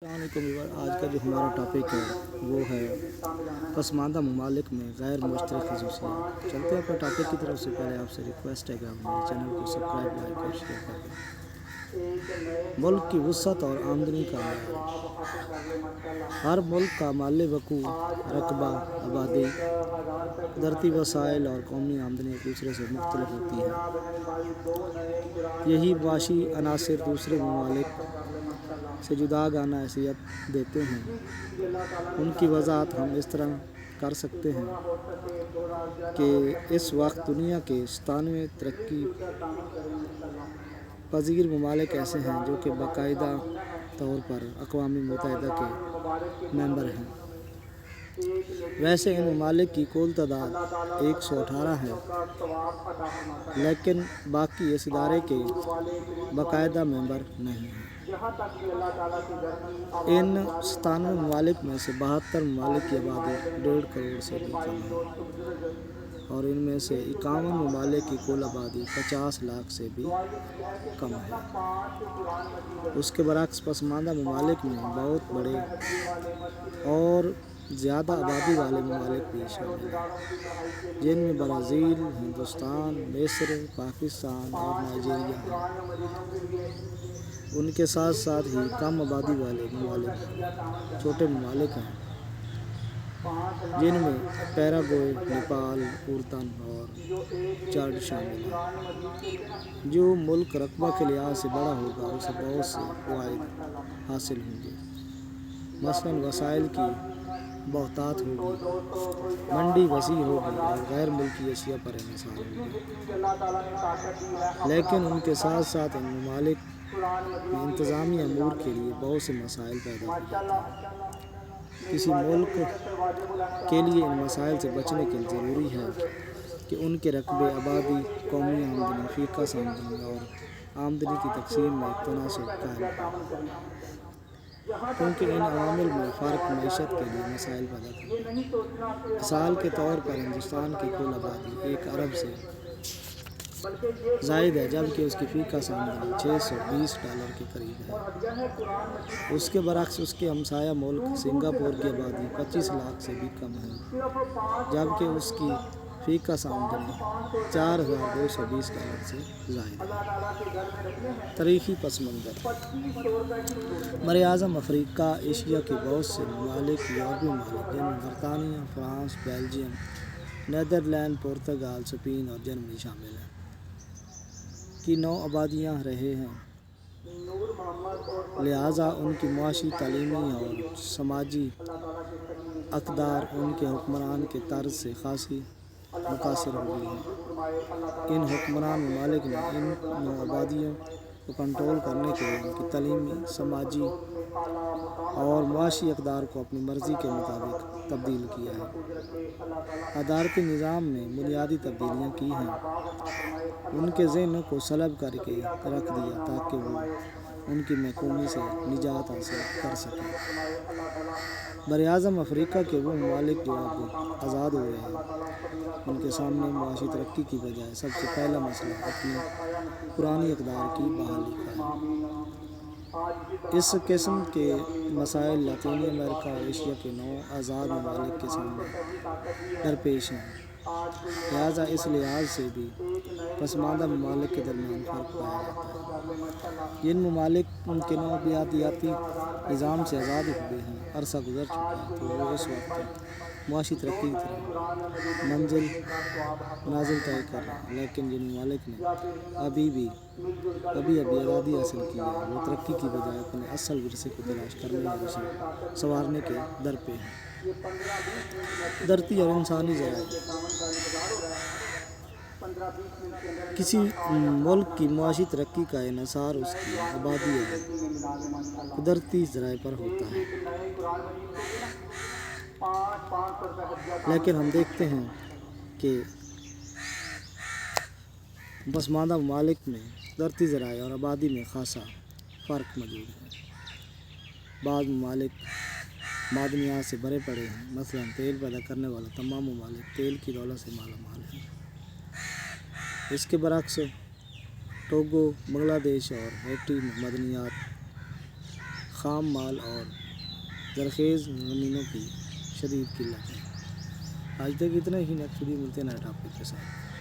السلام علیکم۔ آج کا جو ہمارا ٹاپک ہے وہ ہے پسماندہ ممالک میں غیر مشترک خصوصیات۔ چلتے ہیں اپنے ٹاپک کی طرف سے پہلے آپ سے ریکویسٹ ہے کہ آپ میرے چینل کو سبسکرائب، لائک اور شیئر کر دیں۔ ملک کی وسعت اور آمدنی کا معیار۔ ہر ملک کا مال وقوع، رقبہ، آبادی، قدرتی وسائل اور قومی آمدنی ایک دوسرے سے مختلف ہوتی ہے۔ یہی معاشی عناصر دوسرے ممالک سے جداگانہ حیثیت دیتے ہیں۔ ان کی وضاحت ہم اس طرح کر سکتے ہیں کہ اس وقت دنیا کے 97 ترقی پذیر ممالک ایسے ہیں جو کہ باقاعدہ طور پر اقوام متحدہ کے ممبر ہیں۔ ویسے ان ممالک کی کل تعداد 118 ہے، لیکن باقی اس ادارے کے باقاعدہ ممبر نہیں ہیں۔ ان 97 ممالک میں سے 72 ممالک کی آبادی 1.5 کروڑ سے بھی کم ہے، اور ان میں سے 51 ممالک کی کل آبادی 50 لاکھ سے بھی کم ہے۔ اس کے برعکس پسماندہ ممالک میں بہت بڑے اور زیادہ آبادی والے ممالک بھی شامل ہیں، جن میں برازیل، ہندوستان، مصر، پاکستان اور نائجیریا ہیں۔ ان کے ساتھ ساتھ ہی کم آبادی والے ممالک چھوٹے ممالک ہیں، جن میں پیراگوئے، نیپال، اردن اور چاڈ شامل ہیں۔ جو ملک رقبہ کے لحاظ سے بڑا ہوگا اسے بہت سے فوائد حاصل ہوں گے، مثلاً وسائل کی بہتات ہوگی، منڈی وسیع ہوگی اور غیر ملکی اشیاء پر انحصار ہوگا۔ لیکن ان کے ساتھ ساتھ ان ممالک میں انتظامی امور کے لیے بہت سے مسائل پیدا ہو جاتے ہیں۔ کسی ملک کے لیے ان مسائل سے بچنے کے لیے ضروری ہے کہ ان کے رقبے، آبادی، قومی آمدنی، فی کس آمدنی اور آمدنی کی تقسیم میں ایک تناسب قائم ہو، کیونکہ ان عوامل میں فرق معیشت کے لیے مسائل پیدا کرتا ہے۔ مثال کے طور پر ہندوستان کی کل آبادی 1 ارب سے زائد ہے، جبکہ اس کی فی کس آمدنی $620 کے قریب ہے۔ اس کے برعکس اس کے ہمسایہ ملک سنگاپور کی آبادی 25 لاکھ سے بھی کم ہے، جبکہ اس کی فی کس آمدنی $4220 سے زائد ہے۔ تاریخی پس منظر: براعظم افریقہ، ایشیا کے بہت سے ممالک، یورپی ممالک جن میں برطانیہ، فرانس، بیلجیم، نیدرلینڈ، پرتگال، اسپین اور جرمنی شامل ہیں، کی نو آبادیاں رہے ہیں۔ لہٰذا ان کی معاشی، تعلیمی اور سماجی اقدار ان کے حکمران کے طرز سے خاصی متاثر ہوئی ہیں۔ ان حکمران ممالک نے ان نو آبادیوں کو کنٹرول کرنے کے لیے ان کی تعلیمی، سماجی اور معاشی اقدار کو اپنی مرضی کے مطابق تبدیل کیا ہے۔ عدالتی نظام میں بنیادی تبدیلیاں کی ہیں، ان کے ذہنوں کو سلب کر کے رکھ دیا تاکہ وہ ان کی محکومی سے نجات حاصل کر سکیں۔ براعظم افریقہ کے وہ ممالک جو اب آزاد ہوئے ہیں، ان کے سامنے معاشی ترقی کی بجائے سب سے پہلا مسئلہ اپنی پرانی اقدار کی بحالی کا ہے۔ اس قسم کے مسائل لاطینی امریکہ اور ایشیا کے 9 آزاد ممالک کے سامنے درپیش ہیں۔ لہٰذا اس لحاظ سے بھی پسماندہ ممالک کے درمیان فرق پایا جاتا ہے۔ جن ممالک کے نو آبادیاتی نظام سے آزاد ہوئے ہیں، عرصہ گزر چکا ہے، تو وہ اس وقت معاشی ترقی کی طرف منازل طے کر رہے ہیں، لیکن جن ممالک نے ابھی آزادی حاصل کی ہے، وہ ترقی کی بجائے اپنے اصل ورثے کو تلاش کرنے اور اسے سنوارنے کے درپے ہیں۔ قدرتی اور انسانی ذرائع: کسی ملک کی معاشی ترقی کا انحصار اس کی آبادی اور قدرتی ذرائع پر ہوتا ہے، لیکن ہم دیکھتے ہیں کہ پسماندہ ممالک میں قدرتی ذرائع اور آبادی میں خاصا فرق موجود ہے۔ بعض ممالک معدنیات سے بھرے پڑے ہیں، مثلاً تیل پیدا کرنے والا تمام ممالک تیل کی دولت سے مالا مال ہیں۔ اس کے برعکس ٹوگو، بنگلہ دیش اور ہیٹی میں معدنیات خام مال اور زرخیز زمینوں کی شدید قلت ہے۔ آج تک اتنے ہی، نیکسٹ ویڈیو ملتے ہیں نئے ٹاپک کے ساتھ۔